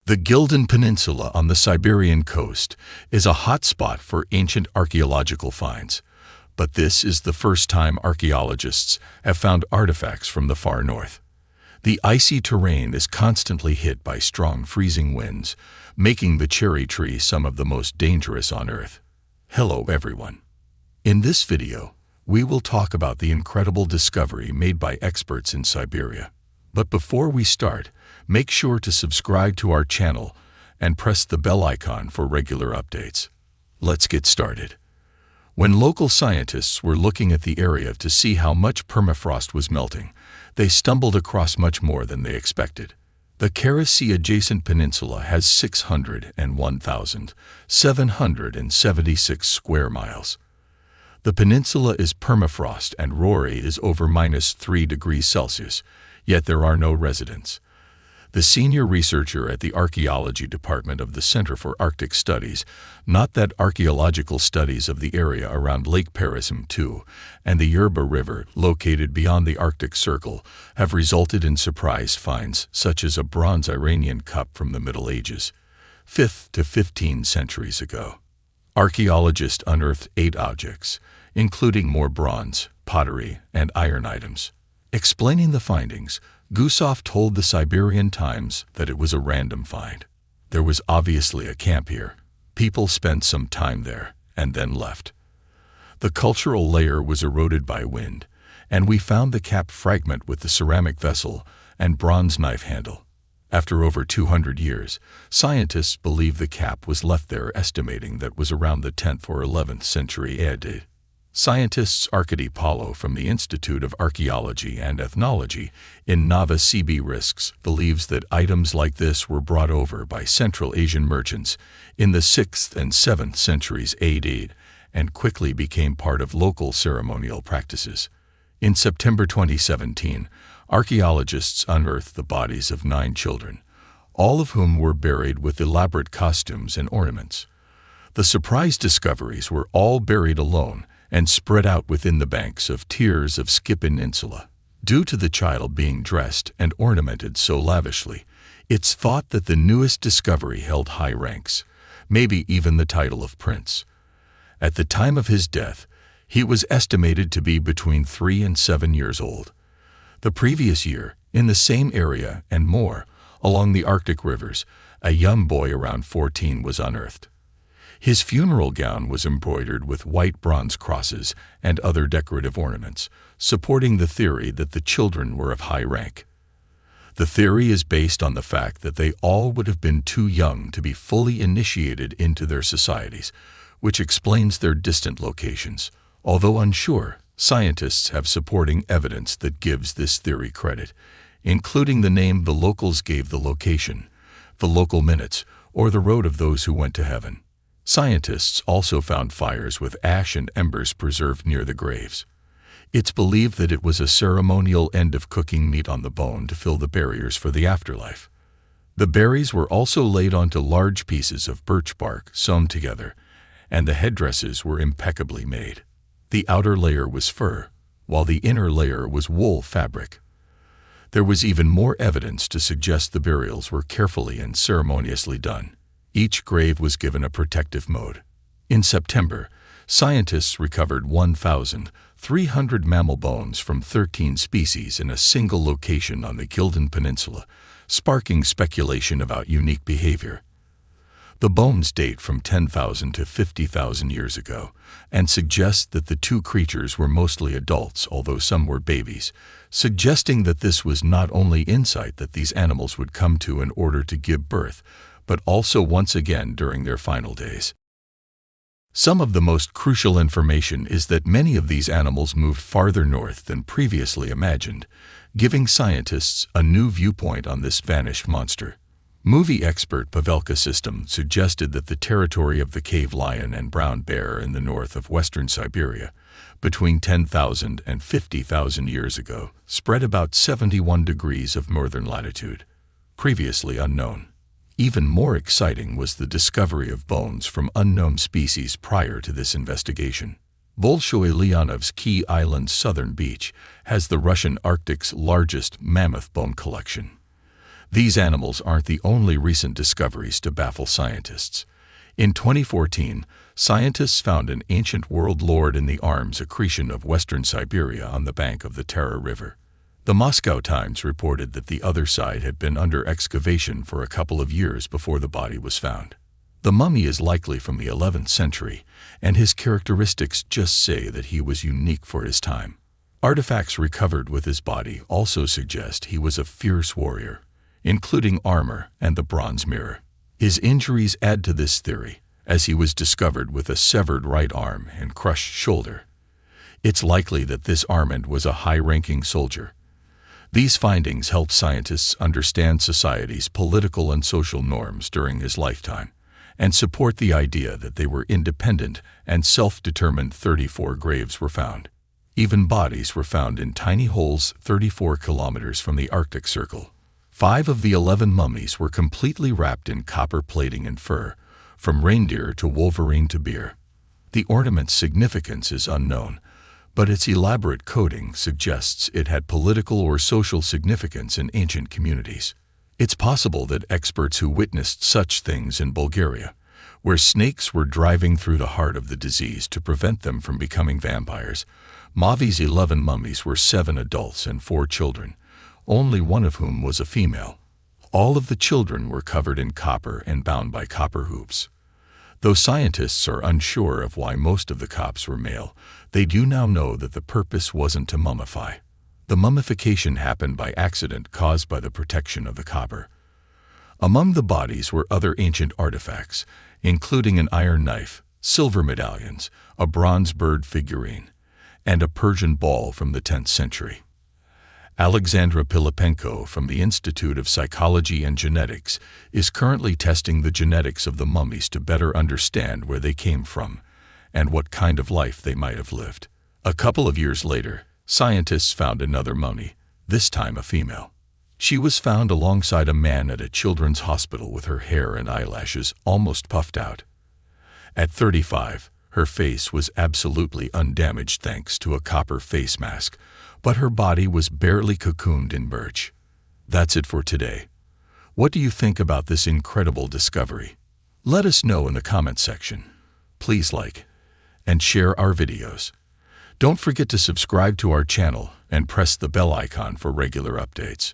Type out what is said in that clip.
The Gildan Peninsula on the Siberian coast is a hotspot for ancient archaeological finds, but this is the first time archaeologists have found artifacts from the far north. The icy terrain is constantly hit by strong freezing winds, making the cherry tree some of the most dangerous on Earth. Hello everyone. In this video, we will talk about the incredible discovery made by experts in Siberia. But before we start, make sure to subscribe to our channel and press the bell icon for regular updates. Let's get started. When local scientists were looking at the area to see how much permafrost was melting, they stumbled across much more than they expected. The Kara Sea-adjacent peninsula has 601,776 square miles. The peninsula is permafrost and Rory is over -3 degrees Celsius, yet there are no residents. The senior researcher at the Archaeology Department of the Center for Arctic Studies noted that archaeological studies of the area around Lake Perism II and the Yerba River, located beyond the Arctic Circle, have resulted in surprise finds such as a bronze Iranian cup from the Middle Ages, 5th to 15th centuries ago. Archaeologists unearthed 8 objects, including more bronze, pottery, and iron items. Explaining the findings, Gusov told the Siberian Times that it was a random find. There was obviously a camp here. People spent some time there and then left. The cultural layer was eroded by wind, and we found the cap fragment with the ceramic vessel and bronze knife handle. After over 200 years, scientists believe the cap was left there, estimating that was around the 10th or 11th century AD. Scientists Arkady Paulo from the Institute of Archaeology and Ethnology in Novosibirsk believes that items like this were brought over by Central Asian merchants in the 6th and 7th centuries AD and quickly became part of local ceremonial practices. In September 2017, archaeologists unearthed the bodies of 9 children, all of whom were buried with elaborate costumes and ornaments. The surprise discoveries were all buried alone and spread out within the banks of Tears of Skip Peninsula. Due to the child being dressed and ornamented so lavishly, it's thought that the newest discovery held high ranks, maybe even the title of prince. At the time of his death, he was estimated to be between 3 and 7 years old. The previous year, in the same area and more, along the Arctic rivers, a young boy around 14 was unearthed. His funeral gown was embroidered with white bronze crosses and other decorative ornaments, supporting the theory that the children were of high rank. The theory is based on the fact that they all would have been too young to be fully initiated into their societies, which explains their distant locations. Although unsure, scientists have supporting evidence that gives this theory credit, including the name the locals gave the location, the local minutes, or the road of those who went to heaven. Scientists also found fires with ash and embers preserved near the graves. It's believed that it was a ceremonial end of cooking meat on the bone to fill the barriers for the afterlife. The berries were also laid onto large pieces of birch bark sewn together, and the headdresses were impeccably made. The outer layer was fur, while the inner layer was wool fabric. There was even more evidence to suggest the burials were carefully and ceremoniously done. Each grave was given a protective mode. In September, scientists recovered 1,300 mammal bones from 13 species in a single location on the Gildan Peninsula, sparking speculation about unique behavior. The bones date from 10,000 to 50,000 years ago and suggest that the 2 creatures were mostly adults, although some were babies, suggesting that this was not only insight that these animals would come to in order to give birth, but also once again during their final days. Some of the most crucial information is that many of these animals moved farther north than previously imagined, giving scientists a new viewpoint on this vanished monster. Movie expert Pavelka System suggested that the territory of the cave lion and brown bear in the north of western Siberia, between 10,000 and 50,000 years ago, spread about 71 degrees of northern latitude, previously unknown. Even more exciting was the discovery of bones from unknown species prior to this investigation. Bolshoi Leonov's Key Island's southern beach has the Russian Arctic's largest mammoth bone collection. These animals aren't the only recent discoveries to baffle scientists. In 2014, scientists found an ancient world lord in the arms accretion of western Siberia on the bank of the Tara River. The Moscow Times reported that the other side had been under excavation for a couple of years before the body was found. The mummy is likely from the 11th century, and his characteristics just say that he was unique for his time. Artifacts recovered with his body also suggest he was a fierce warrior, including armor and the bronze mirror. His injuries add to this theory, as he was discovered with a severed right arm and crushed shoulder. It's likely that this Armand was a high-ranking soldier. These findings help scientists understand society's political and social norms during his lifetime, and support the idea that they were independent and self-determined. 34 graves were found. Even bodies were found in tiny holes 34 kilometers from the Arctic Circle. 5 of the 11 mummies were completely wrapped in copper plating and fur, from reindeer to wolverine to bear. The ornament's significance is unknown, but its elaborate coating suggests it had political or social significance in ancient communities. It's possible that experts who witnessed such things in Bulgaria, where snakes were driving through the heart of the disease to prevent them from becoming vampires. Mavi's 11 mummies were 7 adults and 4 children, only one of whom was a female. All of the children were covered in copper and bound by copper hoops. Though scientists are unsure of why most of the cops were male, they do now know that the purpose wasn't to mummify. The mummification happened by accident caused by the protection of the copper. Among the bodies were other ancient artifacts, including an iron knife, silver medallions, a bronze bird figurine, and a Persian ball from the 10th century. Alexandra Pilipenko from the Institute of Psychology and Genetics is currently testing the genetics of the mummies to better understand where they came from and what kind of life they might have lived. A couple of years later, scientists found another mummy, this time a female. She was found alongside a man at a children's hospital with her hair and eyelashes almost puffed out. At 35, her face was absolutely undamaged thanks to a copper face mask, but her body was barely cocooned in birch. That's it for today. What do you think about this incredible discovery? Let us know in the comment section. Please like and share our videos. Don't forget to subscribe to our channel and press the bell icon for regular updates.